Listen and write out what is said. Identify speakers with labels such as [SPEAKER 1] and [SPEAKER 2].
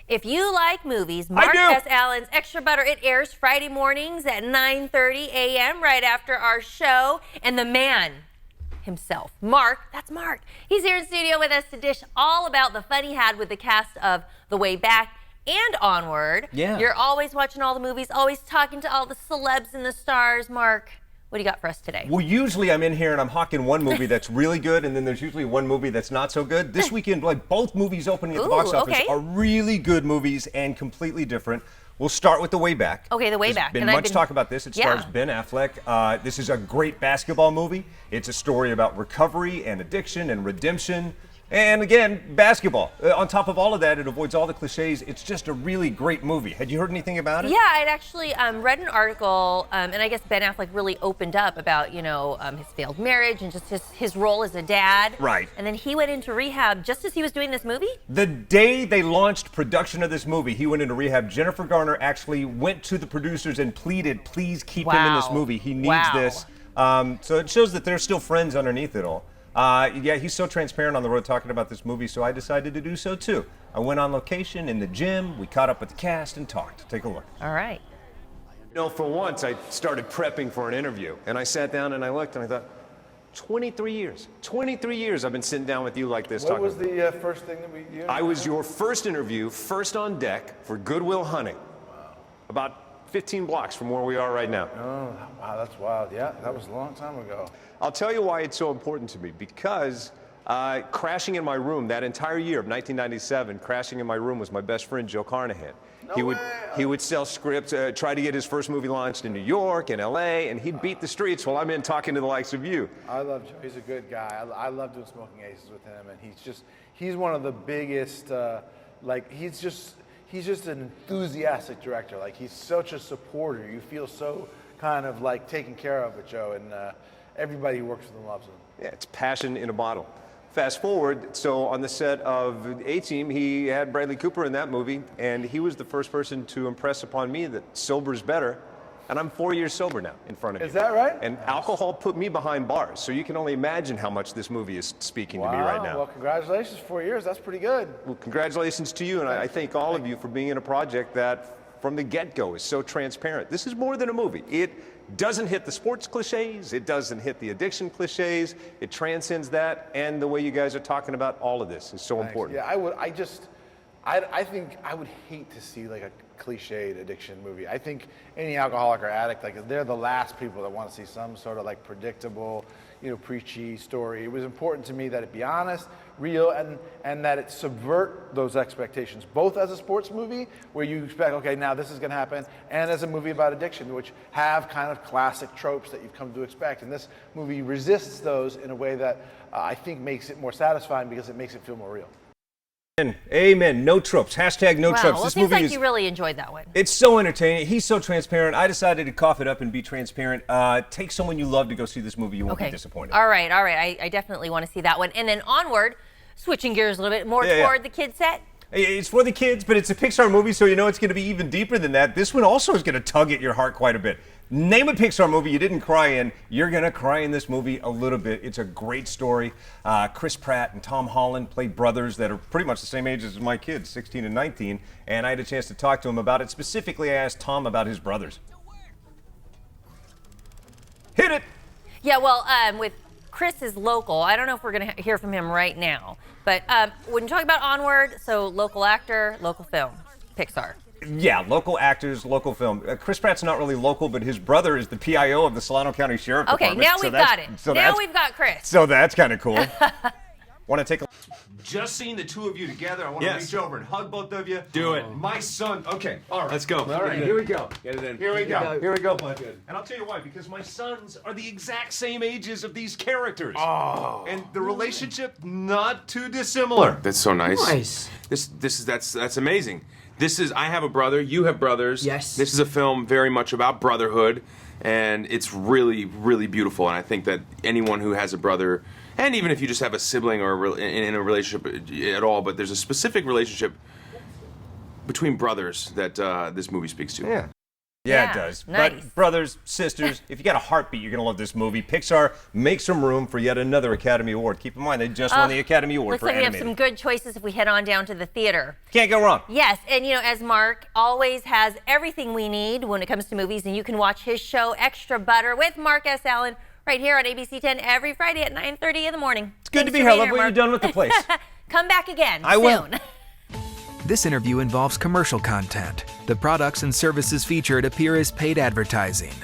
[SPEAKER 1] If you like movies,
[SPEAKER 2] I
[SPEAKER 1] Mark
[SPEAKER 2] do.
[SPEAKER 1] S. Allen's Extra Butter, it airs Friday mornings at 9:30 a.m. right after our show. And the man himself, Mark, that's Mark. He's here in studio with us to dish all about the fun he had with the cast of The Way Back and Onward.
[SPEAKER 2] Yeah.
[SPEAKER 1] You're always watching all the movies, always talking to all the celebs and the stars. Mark, what do you got for us today?
[SPEAKER 2] Well, usually I'm in here and I'm hawking one movie that's really good, and then there's usually one movie that's not so good. This weekend, like both movies opening at the box office
[SPEAKER 1] okay.
[SPEAKER 2] are really good movies and completely different. We'll start with The Way Back.
[SPEAKER 1] Okay, The Way
[SPEAKER 2] There's
[SPEAKER 1] Back.
[SPEAKER 2] been
[SPEAKER 1] And
[SPEAKER 2] much talk about this. It stars Ben Affleck. This is a great basketball movie. It's a story about recovery and addiction and redemption. And again, basketball. On top of all of that, it avoids all the cliches. It's just a really great movie. Had you heard anything about it?
[SPEAKER 1] Yeah, I'd actually read an article, and I guess Ben Affleck really opened up about, his failed marriage and just his role as a dad.
[SPEAKER 2] Right.
[SPEAKER 1] And then he went into rehab just as he was doing this movie?
[SPEAKER 2] The day they launched production of this movie, he went into rehab. Jennifer Garner actually went to the producers and pleaded, please keep him in this movie. He needs this. So it shows that they're still friends underneath it all. Yeah, he's so transparent on the road talking about this movie, so I decided to do so too. I went on location in the gym, we caught up with the cast and talked. Take a look.
[SPEAKER 1] All right.
[SPEAKER 3] For once, I started prepping for an interview, and I sat down and I looked and I thought, 23 years. 23 years I've been sitting down with you like this.
[SPEAKER 4] What was the first thing that you
[SPEAKER 3] I was your first interview, first on deck for Good Will Hunting. About 15 blocks from where we are right now.
[SPEAKER 4] Oh, wow, that's wild. Yeah, that was a long time ago.
[SPEAKER 3] I'll tell you why it's so important to me, because crashing in my room that entire year of 1997, crashing in my room was my best friend, Joe Carnahan. He would sell scripts, try to get his first movie launched in New York and LA, and he'd beat the streets while I'm in talking to the likes of you.
[SPEAKER 4] I love Joe. He's a good guy. I love doing Smoking Aces with him, and he's one of the biggest, he's just an enthusiastic director. Like, he's such a supporter. You feel so kind of like taken care of with Joe, and everybody who works with him loves him.
[SPEAKER 3] Yeah, it's passion in a bottle. Fast forward, so on the set of A-Team, he had Bradley Cooper in that movie, and he was the first person to impress upon me that sober's better. And I'm 4 years sober now in front of you.
[SPEAKER 4] Is that right?
[SPEAKER 3] And alcohol put me behind bars, so you can only imagine how much this movie is speaking to me right now.
[SPEAKER 4] Well, congratulations, 4 years. That's pretty good.
[SPEAKER 3] Well, congratulations to you, and I thank all of you for being in a project that, from the get-go, is so transparent. This is more than a movie. It doesn't hit the sports cliches. It doesn't hit the addiction cliches. It transcends that, and the way you guys are talking about all of this is so important.
[SPEAKER 4] Yeah, I think I would hate to see like a cliched addiction movie. I think any alcoholic or addict, like, they're the last people that want to see some sort of like predictable, preachy story. It was important to me that it be honest, real, and that it subvert those expectations, both as a sports movie where you expect, okay, now this is going to happen, and as a movie about addiction, which have kind of classic tropes that you've come to expect. And this movie resists those in a way that I think makes it more satisfying because it makes it feel more real.
[SPEAKER 2] Amen. No tropes. Hashtag no tropes.
[SPEAKER 1] Well,
[SPEAKER 2] This
[SPEAKER 1] it seems
[SPEAKER 2] movie
[SPEAKER 1] like you really enjoyed that one.
[SPEAKER 2] It's so entertaining. He's so transparent. I decided to cough it up and be transparent. Take someone you love to go see this movie. You won't be disappointed.
[SPEAKER 1] All right. I definitely want to see that one. And then Onward, switching gears a little bit more toward the kid set.
[SPEAKER 2] It's for the kids, but it's a Pixar movie, so you know it's going to be even deeper than that. This one also is going to tug at your heart quite a bit. Name a Pixar movie you didn't cry in. You're going to cry in this movie a little bit. It's a great story. Chris Pratt and Tom Holland play brothers that are pretty much the same age as my kids, 16 and 19, and I had a chance to talk to him about it. Specifically, I asked Tom about his brothers. Hit it!
[SPEAKER 1] Yeah, well, with Chris is local. I don't know if we're going to hear from him right now. But when you talk about Onward, so local actor, local film, Pixar.
[SPEAKER 2] Yeah, local actors, local film. Chris Pratt's not really local, but his brother is the PIO of the Solano County Sheriff Department.
[SPEAKER 1] Okay, now we've got it. Now we've got Chris.
[SPEAKER 2] So that's kind of cool. Want to take a...
[SPEAKER 3] Just seeing the two of you together, I want to reach over and hug both of you.
[SPEAKER 5] Do it.
[SPEAKER 3] My son. Okay, all right.
[SPEAKER 5] Let's go.
[SPEAKER 3] All right, here we go.
[SPEAKER 5] Get it in.
[SPEAKER 3] Here we go. Here we go, bud.
[SPEAKER 5] Good.
[SPEAKER 3] And I'll tell you why, because my sons are the exact same ages of these characters.
[SPEAKER 5] Oh.
[SPEAKER 3] And the relationship, not too dissimilar.
[SPEAKER 5] That's so nice.
[SPEAKER 6] Nice.
[SPEAKER 5] That's amazing. I have a brother, you have brothers.
[SPEAKER 6] Yes.
[SPEAKER 5] This is a film very much about brotherhood, and it's really, really beautiful. And I think that anyone who has a brother, and even if you just have a sibling or in a relationship at all, but there's a specific relationship between brothers that this movie speaks to.
[SPEAKER 2] Yeah. Yeah,
[SPEAKER 1] Yeah,
[SPEAKER 2] it does.
[SPEAKER 1] nice.
[SPEAKER 2] But brothers, sisters, if you got a heartbeat, you're going to love this movie. Pixar, make some room for yet another Academy Award. Keep in mind, they just won the Academy Award
[SPEAKER 1] Looks
[SPEAKER 2] for
[SPEAKER 1] like we have
[SPEAKER 2] animated.
[SPEAKER 1] some good choices if we head on down to the theater.
[SPEAKER 2] Can't go wrong.
[SPEAKER 1] Yes, and as Mark always has everything we need when it comes to movies, and you can watch his show Extra Butter with Mark S. Allen right here on ABC 10 every Friday at 9:30 in the morning.
[SPEAKER 2] It's good to be here. I love what you've done with the place.
[SPEAKER 1] Come back again
[SPEAKER 2] I will.
[SPEAKER 1] soon.
[SPEAKER 6] This interview involves commercial content. The products and services featured appear as paid advertising.